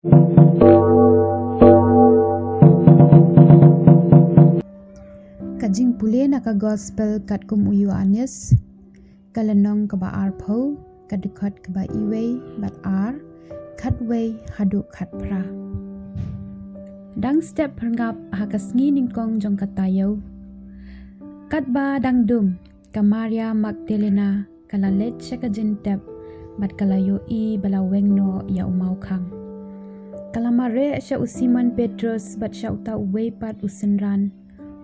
Kajing pule na ka gospel kat kum uyu anis kalenong ka ba arpo kadukot ka ba iwe bat ar katwe hadu kat pra dang step perngap hakasngi ningkong jong katayo kat ba dang dum ka Maria Magdalena kala let siya ka jintep bat kalayo i balaweng no ya umaw kang kala mare siya usiman Petrus bat siya uta uwe pat usenran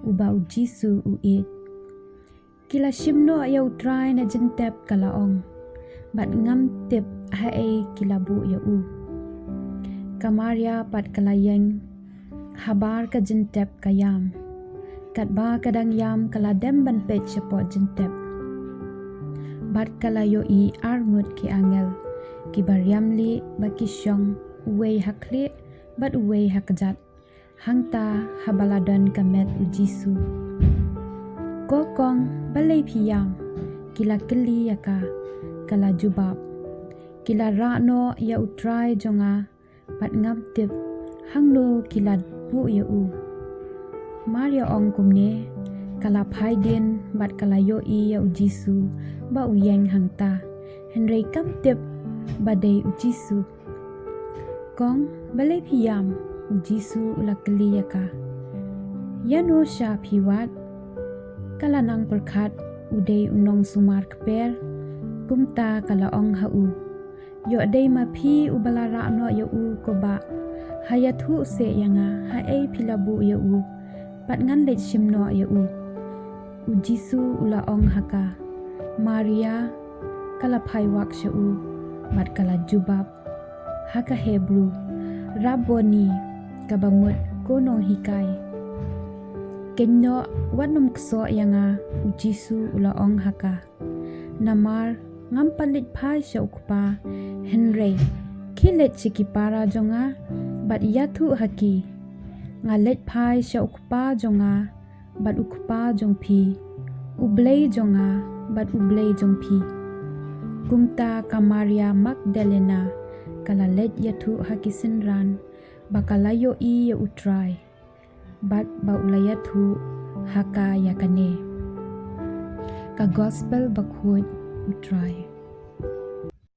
uba u Jisu u it kila shimno ayaw try na jintep kalaong bat ngam tip hae kila bu ya u Kamaria pat kalayeng habar ka jintep kayam kat ba kadang yam kala dem ban pet sipo jintep bat kalayo i armut ki angel ki baryamli bakisyong uwe hakli bat uwe hakjat hangta habaladon kamet u Jisu kokong balay piyam kila keli yaka kala jubab kila rano ya utray jonga pat ngaptip hangno kila bu ya u Maria ong kumne kala phaidin bat kala yo i ya u Jisu ba u yeng hangta henry kaptip badai u Jisu kong balay piyam u Jisu ulakli yaka yano sya piwat kala nang perkat uday unong sumar keper kumta kala ong hau yo aday mapi ubalara no ya u koba hayathu se yanga hae pilabu ya u pat ngan let shimno ya u Jisu ula ong haka Maria kala phaiwak sya u bat kala jubab haka Hebrew Rabboni kabamut konong hikai kenyo wanum kso yanga u Jisu ula ong haka namar ngampalit phai sya ukpa Henry kilet chikipara jonga bat yathu haki ngalet phai sya ukpa jonga bat ukpa jongpi ublei jonga bat ublei jongpi kumta Kamaria Magdalena kala let yathu haki sinran bakalayo i ya utray bat ba ulayathu haka yakane ka gospel bakhut utray